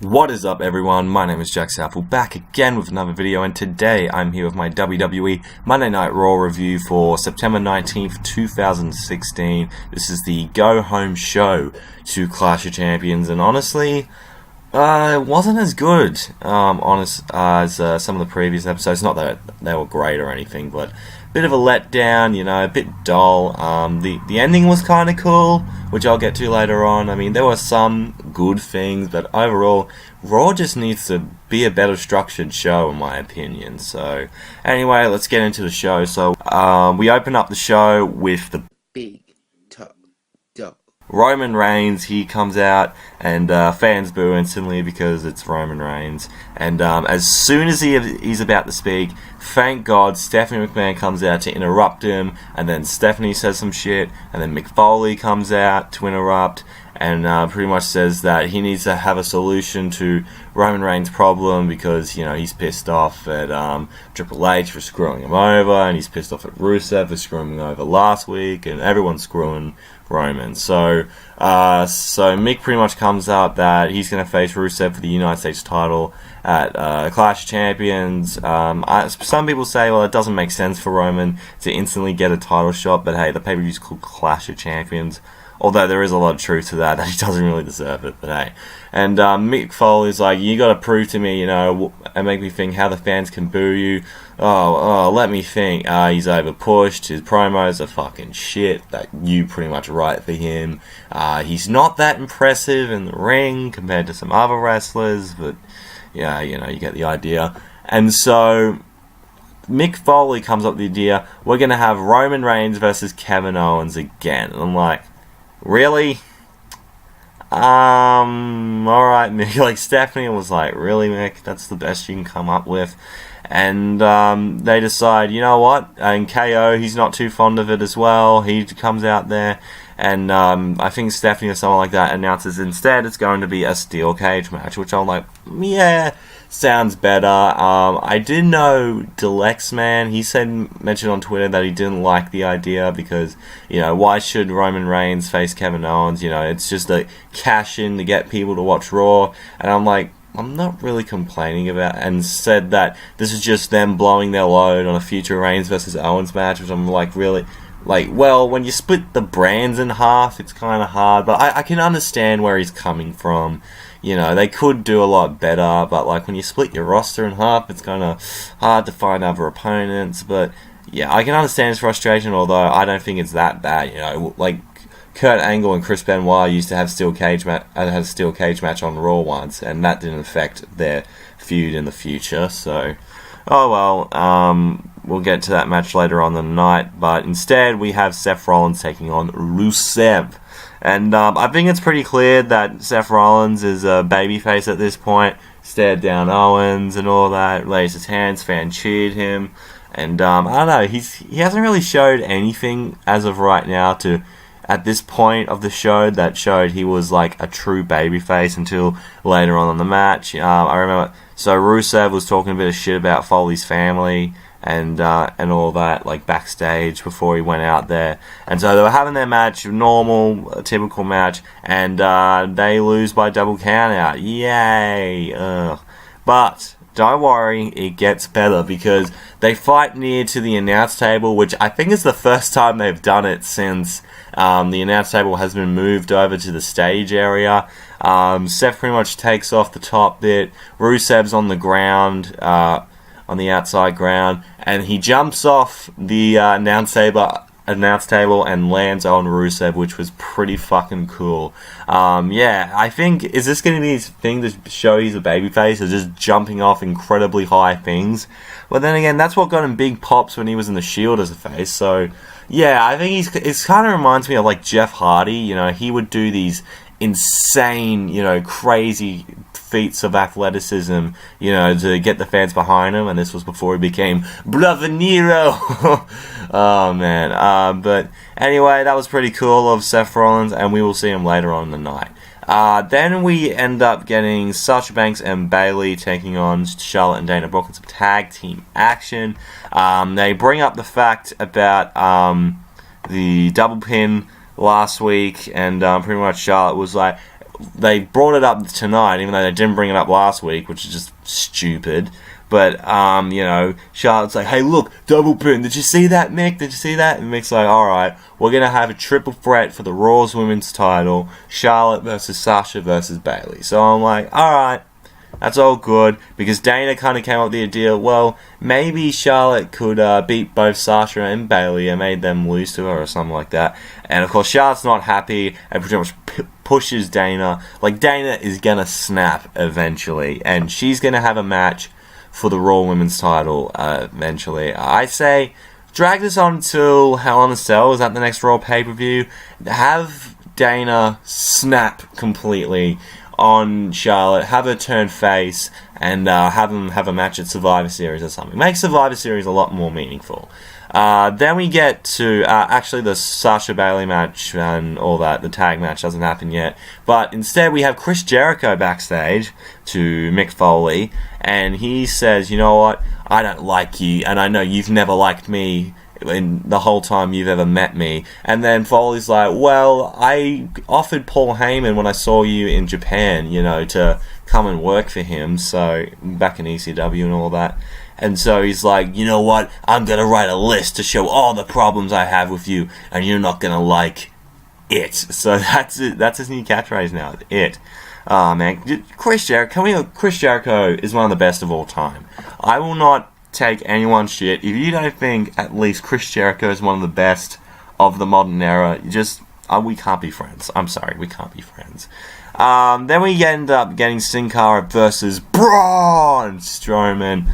What is up, everyone? My name is Jack Southall, back again with another video, and today I'm here with my WWE Monday Night Raw review for September 19th, 2016. This is the go-home show to Clash of Champions, and honestly, it wasn't as good as some of the previous episodes. Not that they were great or anything, but a bit of a letdown, a bit dull. The ending was kind of cool, which I'll get to later on. I mean, there were some good things, but overall, Raw just needs to be a better structured show, in my opinion. So, anyway, let's get into the show. So, we open up the show with the Big Top Dog. Roman Reigns. He comes out and fans boo instantly because it's Roman Reigns. And as soon as he's about to speak, thank God Stephanie McMahon comes out to interrupt him, and then Stephanie says some shit, and then Mick Foley comes out to interrupt and pretty much says that he needs to have a solution to Roman Reigns' problem because, he's pissed off at Triple H for screwing him over, and he's pissed off at Rusev for screwing him over last week, and everyone's screwing Roman. So Mick pretty much comes out that he's going to face Rusev for the United States title at Clash of Champions. Some people say, well, it doesn't make sense for Roman to instantly get a title shot, but hey, the pay-per-view's called Clash of Champions. Although there is a lot of truth to that he doesn't really deserve it, but hey. And Mick Foley's like, you got to prove to me, and make me think how the fans can boo you. Let me think. He's overpushed. His promos are fucking shit. That you pretty much write for him. He's not that impressive in the ring compared to some other wrestlers, but yeah, you get the idea. And so Mick Foley comes up with the idea, we're going to have Roman Reigns versus Kevin Owens again. And I'm like, really? Alright, Mick. Like, Stephanie was like, really, Mick? That's the best you can come up with? And they decide, you know what? And KO, he's not too fond of it as well. He comes out there, and I think Stephanie or someone like that announces instead it's going to be a steel cage match, which I'm like, yeah, sounds better. I did know Delexman, he mentioned on Twitter that he didn't like the idea because, why should Roman Reigns face Kevin Owens? It's just a cash in to get people to watch Raw. And I'm like, I'm not really complaining about, and said that this is just them blowing their load on a future Reigns versus Owens match, which I'm like, really? Like, well, when you split the brands in half, it's kind of hard, but I can understand where he's coming from. They could do a lot better, but like when you split your roster in half, it's kind of hard to find other opponents. But yeah, I can understand his frustration, although I don't think it's that bad. Like Kurt Angle and Chris Benoit used to have had a steel cage match on Raw once, and that didn't affect their feud in the future. So, oh well. We'll get to that match later on in the night, but instead we have Seth Rollins taking on Rusev. And I think it's pretty clear that Seth Rollins is a babyface at this point. Stared down Owens and all that, raised his hands, fan cheered him. And I don't know, he hasn't really showed anything as of right now at this point of the show that showed he was like a true babyface until later on in the match. I remember, so Rusev was talking a bit of shit about Foley's family and all that, like backstage before he went out there. And so they were having their match, normal, typical match, and they lose by double count out. Yay! But don't worry, it gets better because they fight near to the announce table, which I think is the first time they've done it since the announce table has been moved over to the stage area. Seth pretty much takes off the top bit. Rusev's on the ground, on the outside ground, and he jumps off the announce table and lands on Rusev, which was pretty fucking cool. Yeah, I think, is this going to be his thing to show he's a babyface, or just jumping off incredibly high things? Well, then again, that's what got him big pops when he was in the Shield as a face, so yeah, I think it kind of reminds me of like Jeff Hardy. He would do these insane, crazy feats of athleticism, to get the fans behind him, and this was before he became Brother Nero. Oh, man. But anyway, that was pretty cool of Seth Rollins, and we will see him later on in the night. Then we end up getting Sasha Banks and Bayley taking on Charlotte and Dana Brooke in some tag team action. They bring up the fact about the double pin last week, and pretty much Charlotte was like, they brought it up tonight, even though they didn't bring it up last week, which is just stupid. But, Charlotte's like, hey, look, double pin. Did you see that, Mick? Did you see that? And Mick's like, alright, we're going to have a triple threat for the Raw's Women's title. Charlotte versus Sasha versus Bayley. So I'm like, alright, that's all good. Because Dana kind of came up with the idea, well, maybe Charlotte could beat both Sasha and Bayley and made them lose to her or something like that. And, of course, Charlotte's not happy and pretty much pushes Dana. Like, Dana is going to snap eventually. And she's going to have a match for the Raw Women's title eventually. I say drag this on until Hell in a Cell is at the next Raw pay-per-view. Have Dana snap completely on Charlotte, have her turn face, and have them have a match at Survivor Series or something. Make Survivor Series a lot more meaningful. Then we get to actually the Sasha Bayley match and all that. The tag match doesn't happen yet, but instead we have Chris Jericho backstage to Mick Foley, and he says, you know what, I don't like you, and I know you've never liked me in the whole time you've ever met me. And then Foley's like, well, I offered Paul Heyman when I saw you in Japan, to come and work for him, so back in ECW and all that. And so he's like, you know what, I'm going to write a list to show all the problems I have with you, and you're not going to like it. So that's it. That's his new catchphrase now, it. Oh, man. Chris Jericho is one of the best of all time. I will not take anyone's shit. If you don't think at least Chris Jericho is one of the best of the modern era, we can't be friends. I'm sorry, we can't be friends. Then we end up getting Sin Cara versus Braun Strowman.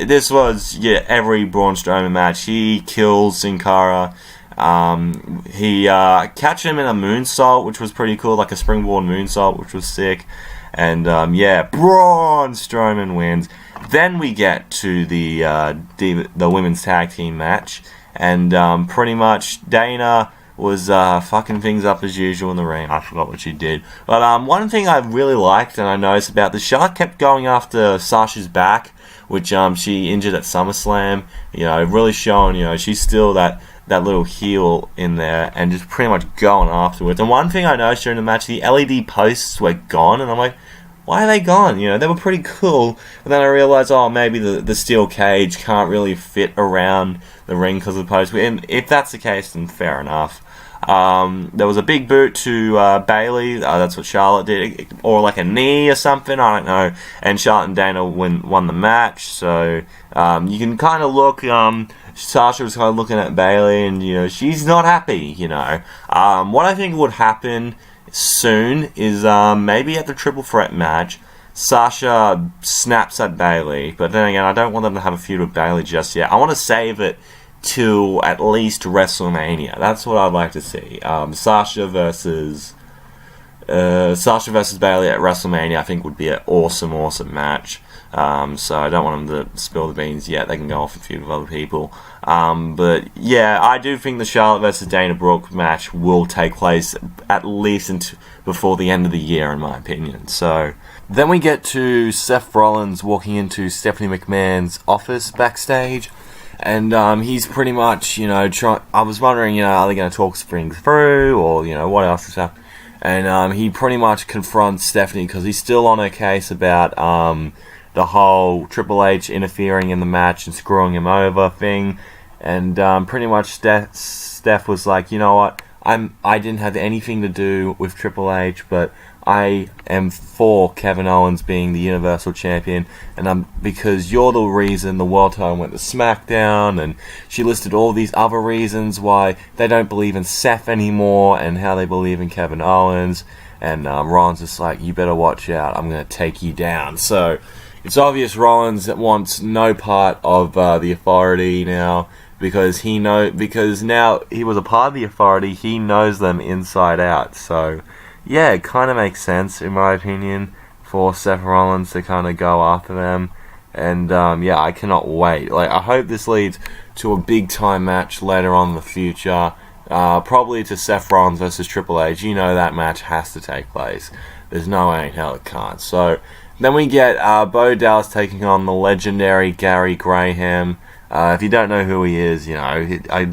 This was every Braun Strowman match. He kills Sin Cara. He catch him in a moonsault, which was pretty cool, like a springboard moonsault, which was sick. And Braun Strowman wins. Then we get to the women's tag team match, and pretty much Dana was fucking things up as usual in the ring. I forgot what she did. But one thing I really liked and I noticed about the Charlotte kept going after Sasha's back, which she injured at SummerSlam. Really showing, she's still that little heel in there and just pretty much going afterwards. And one thing I noticed during the match, the LED posts were gone, and I'm like, why are they gone? They were pretty cool. But then I realized, maybe the steel cage can't really fit around the ring because of the post. And if that's the case, then fair enough. There was a big boot to Bayley. That's what Charlotte did, or like a knee or something. I don't know. And Charlotte and Dana won the match. So you can kind of look. Sasha was kind of looking at Bayley, and she's not happy. What I think would happen soon is maybe at the triple threat match, Sasha snaps at Bayley. But then again, I don't want them to have a feud with Bayley just yet. I want to save it to at least WrestleMania. That's what I'd like to see. Sasha versus Bayley at WrestleMania, I think, would be an awesome match. So I don't want them to spill the beans yet. They can go off and feud with other people. But yeah, I do think the Charlotte versus Dana Brooke match will take place at least before the end of the year, in my opinion. So then we get to Seth Rollins walking into Stephanie McMahon's office backstage. And he's pretty much, I was wondering, are they going to talk things through, or, what else is up? And he pretty much confronts Stephanie because he's still on her case about the whole Triple H interfering in the match and screwing him over thing. And pretty much Steph was like, you know what, I didn't have anything to do with Triple H, but I am for Kevin Owens being the Universal Champion, and because you're the reason the world title went to SmackDown. And she listed all these other reasons why they don't believe in Seth anymore and how they believe in Kevin Owens. And Rollins is like, you better watch out, I'm going to take you down. So it's obvious Rollins wants no part of the Authority now, because now he was a part of the Authority, he knows them inside out. So yeah, it kind of makes sense, in my opinion, for Seth Rollins to kind of go after them. And I cannot wait. I hope this leads to a big time match later on in the future. Probably to Seth Rollins versus Triple H. That match has to take place. There's no way in hell it can't. So then we get Bo Dallas taking on the legendary Gary Graham. If you don't know who he is, do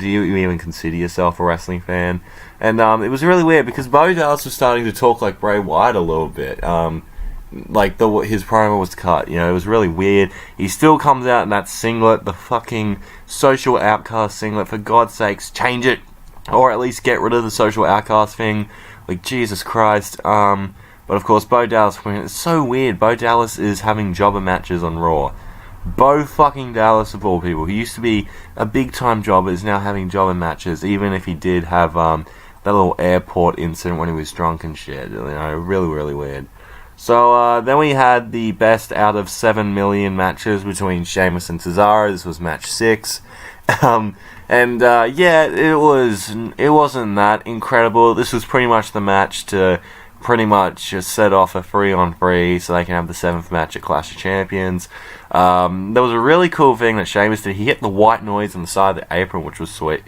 you even consider yourself a wrestling fan? And it was really weird because Bo Dallas was starting to talk like Bray Wyatt a little bit. His promo was cut. It was really weird. He still comes out in that singlet, the fucking social outcast singlet. For God's sakes, change it, or at least get rid of the social outcast thing. Like, Jesus Christ. But of course, Bo Dallas, it's so weird. Bo Dallas is having jobber matches on Raw. Bo fucking Dallas, of all people, who used to be a big time jobber, is now having jobber matches, even if he did have that little airport incident when he was drunk and shit. Really, really weird. So then we had the best out of 7 million matches between Sheamus and Cesaro. This was match 6. It wasn't that incredible. This was pretty much the match to pretty much just set off a 3-on-3 so they can have the 7th match at Clash of Champions. There was a really cool thing that Sheamus did. He hit the white noise on the side of the apron, which was sweet.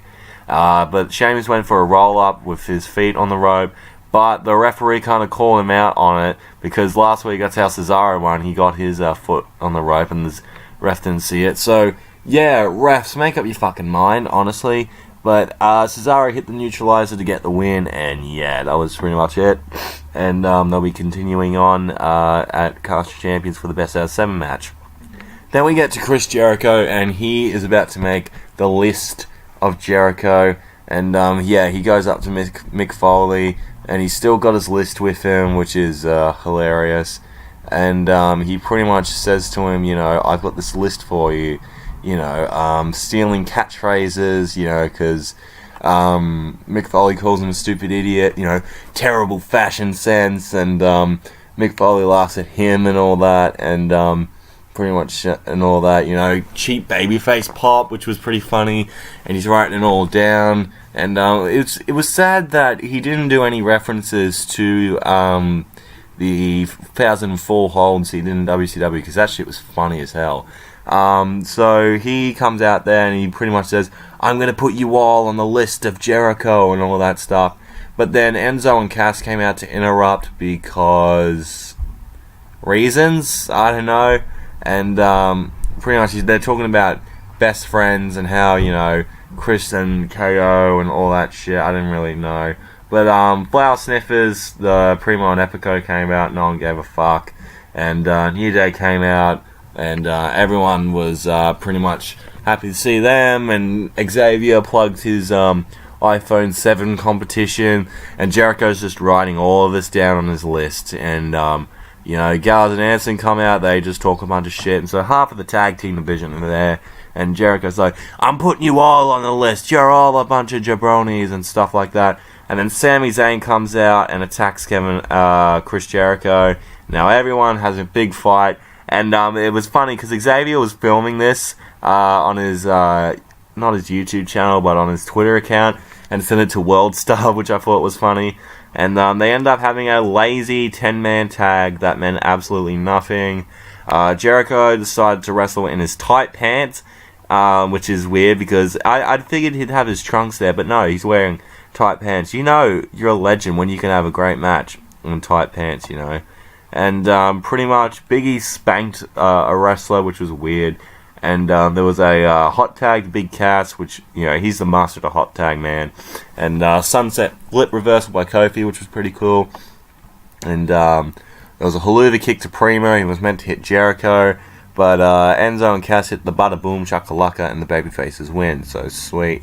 But Sheamus went for a roll-up with his feet on the rope, but the referee kind of called him out on it because last week that's how Cesaro won. He got his foot on the rope and the ref didn't see it. So, yeah, refs, make up your fucking mind, honestly. But Cesaro hit the neutralizer to get the win, and yeah, that was pretty much it. And they'll be continuing on at Clash of Champions for the best out of 7 match. Then we get to Chris Jericho, and he is about to make the list of Jericho. And he goes up to Mick Foley, and he's still got his list with him, which is hilarious. And he pretty much says to him, I've got this list for you. Stealing catchphrases, because Mick Foley calls him a stupid idiot, terrible fashion sense, and Mick Foley laughs at him and all that, and pretty much and all that, cheap babyface pop, which was pretty funny, and he's writing it all down, and it was sad that he didn't do any references to the 2004 holds he did in WCW, because that shit was funny as hell. So he comes out there and he pretty much says, I'm going to put you all on the list of Jericho and all that stuff. But then Enzo and Cass came out to interrupt because reasons, I don't know. And pretty much they're talking about best friends and how, Chris and KO and all that shit. I didn't really know. But Flower Sniffers, the Primo and Epico came out, no one gave a fuck. And New Day came out. And everyone was pretty much happy to see them. And Xavier plugged his iPhone 7 competition. And Jericho's just writing all of this down on his list. And, Gallows and Anderson come out. They just talk a bunch of shit. And so half of the tag team division are there. And Jericho's like, I'm putting you all on the list. You're all a bunch of jabronis and stuff like that. And then Sami Zayn comes out and attacks Chris Jericho. Now everyone has a big fight. And it was funny because Xavier was filming this on his, not his YouTube channel, but on his Twitter account, and sent it to WorldStar, which I thought was funny. And they ended up having a lazy 10-man tag that meant absolutely nothing. Jericho decided to wrestle in his tight pants, which is weird because I figured he'd have his trunks there, but no, he's wearing tight pants. You're a legend when you can have a great match in tight pants, And pretty much Biggie spanked a wrestler, which was weird. And there was a hot tag to Big Cass, which, he's the master of the hot tag, man. And Sunset Flip reversal by Kofi, which was pretty cool. And there was a Haluva kick to Primo. He was meant to hit Jericho. But Enzo and Cass hit the Bada Boom Shakalaka, and the babyfaces win. So sweet.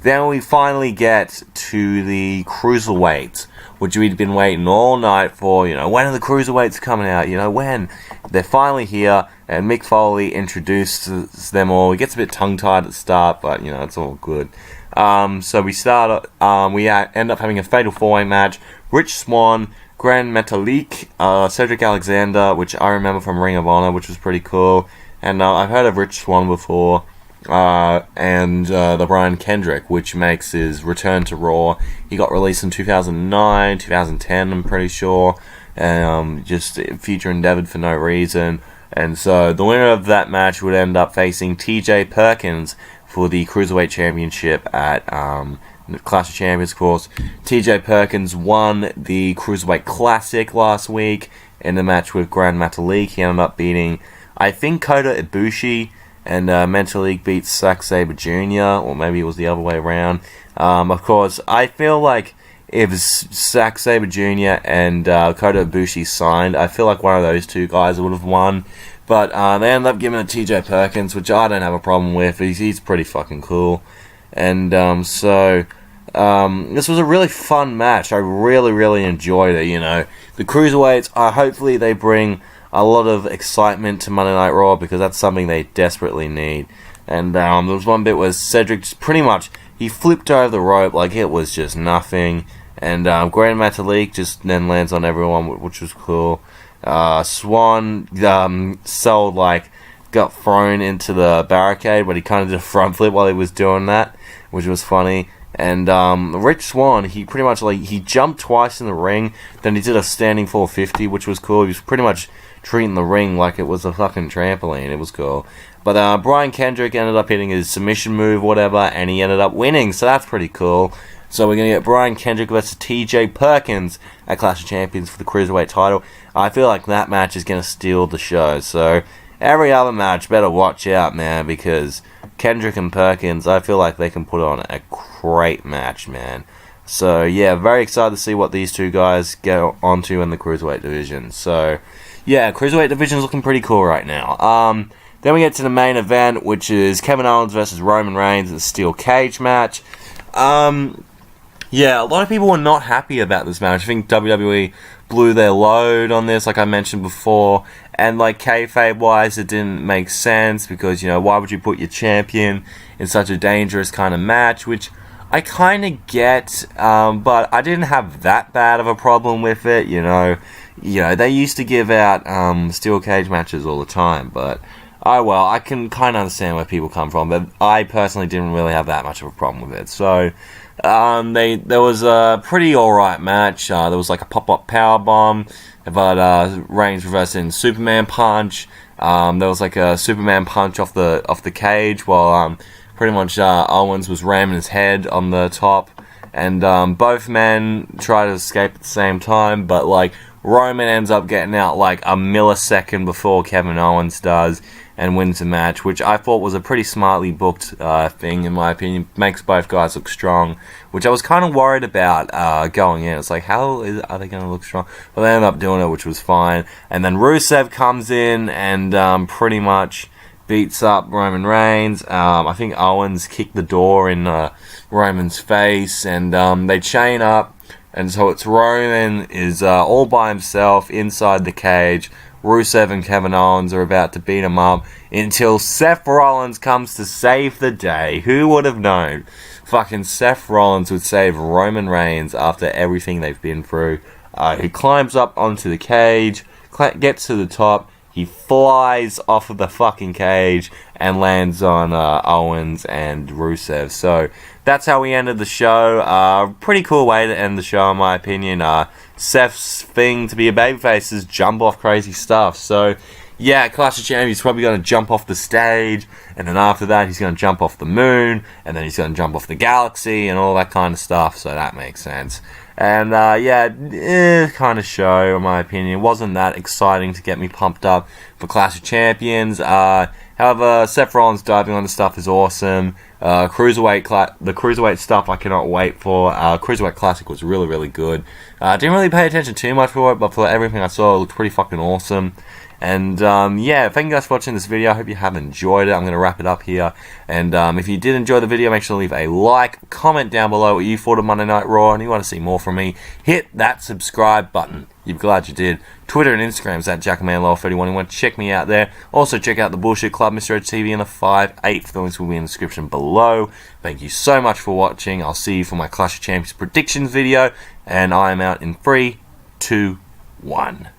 Then we finally get to the Cruiserweights, which we'd been waiting all night for. When are the Cruiserweights coming out? When? They're finally here, and Mick Foley introduces them all. He gets a bit tongue-tied at the start, but, it's all good. So we end up having a Fatal 4-Way match. Rich Swann, Grand Metalik, Cedric Alexander, which I remember from Ring of Honor, which was pretty cool. And I've heard of Rich Swann before. And the Brian Kendrick, which makes his return to Raw. He got released in 2009, 2010, I'm pretty sure, and just feature endeavored for no reason. And so the winner of that match would end up facing TJ Perkins for the Cruiserweight Championship at Clash of Champions, of course. TJ Perkins won the Cruiserweight Classic last week in the match with Grand Metalik. He ended up beating, I think, Kota Ibushi. and Mentalik beats Zack Sabre Jr., or maybe it was the other way around. Of course, I feel like if Zack Sabre Jr. and Kota Ibushi signed, I feel like one of those two guys would have won. But they ended up giving it to TJ Perkins, which I don't have a problem with. He's pretty fucking cool. And this was a really fun match. I really, really enjoyed it, you know. The Cruiserweights, hopefully they bring a lot of excitement to Monday Night Raw, because that's something they desperately need. And there was one bit where Cedric just pretty much, he flipped over the rope like it was just nothing. And Grand Metalik just then lands on everyone, which was cool. Swan got thrown into the barricade, but he kind of did a front flip while he was doing that, which was funny. And Rich Swann, he pretty much he jumped twice in the ring, then he did a standing 450, which was cool. He was pretty much treating the ring like it was a fucking trampoline. It was cool. But Brian Kendrick ended up hitting his submission move, whatever, and he ended up winning, so that's pretty cool. So we're going to get Brian Kendrick versus TJ Perkins at Clash of Champions for the Cruiserweight title. I feel like that match is going to steal the show. So every other match, better watch out, man, because Kendrick and Perkins, I feel like they can put on a great match, man. So yeah, very excited to see what these two guys go onto in the Cruiserweight division. So yeah, Cruiserweight division is looking pretty cool right now. Then we get to the main event, which is Kevin Owens versus Roman Reigns in a steel cage match. Yeah, a lot of people were not happy about this match. I think WWE blew their load on this, like I mentioned before. And, like, kayfabe-wise, it didn't make sense because, you know, why would you put your champion in such a dangerous kind of match? Which I kind of get, but I didn't have that bad of a problem with it, you know. They used to give out steel cage matches all the time, but well, I can kind of understand where people come from, but I personally didn't really have that much of a problem with it. So there was a pretty alright match. There was like a pop-up powerbomb, but Reigns reversing Superman punch. There was like a Superman punch off the cage, while pretty much Owens was ramming his head on the top, and both men try to escape at the same time, but like Roman ends up getting out like a millisecond before Kevin Owens does and wins the match, which I thought was a pretty smartly booked thing, in my opinion. Makes both guys look strong, which I was kind of worried about going in. It's like, are they going to look strong? But they ended up doing it, which was fine. And then Rusev comes in and pretty much beats up Roman Reigns. I think Owens kicked the door in Roman's face, and they chain up. And so it's Roman is all by himself inside the cage. Rusev and Kevin Owens are about to beat him up until Seth Rollins comes to save the day. Who would have known? Fucking Seth Rollins would save Roman Reigns after everything they've been through. He climbs up onto the cage, gets to the top, he flies off of the fucking cage and lands on Owens and Rusev. So that's how we ended the show. Pretty cool way to end the show, in my opinion. Seth's thing to be a babyface is jump off crazy stuff. So yeah, Clash of Champions, he's probably going to jump off the stage, and then after that he's going to jump off the moon, and then he's going to jump off the galaxy and all that kind of stuff. So that makes sense. And kind of show, in my opinion. It wasn't that exciting to get me pumped up for Clash of Champions. However, Seth Rollins diving on the stuff is awesome. The Cruiserweight stuff I cannot wait for. Cruiserweight Classic was really, really good. Didn't really pay attention too much for it, but for everything I saw, it looked pretty fucking awesome. And thank you guys for watching this video. I hope you have enjoyed it. I'm going to wrap it up here. And if you did enjoy the video, make sure to leave a like, comment down below what you thought of Monday Night Raw, and you want to see more from me, hit that subscribe button. You're glad you did. Twitter and Instagram is at JackmanLaw31. You want to check me out there. Also check out the Bullshit Club, Mr. Edge TV, and the 5/8. The links will be in the description below. Thank you so much for watching. I'll see you for my Clash of Champions predictions video, and I am out in 3, 2, 1.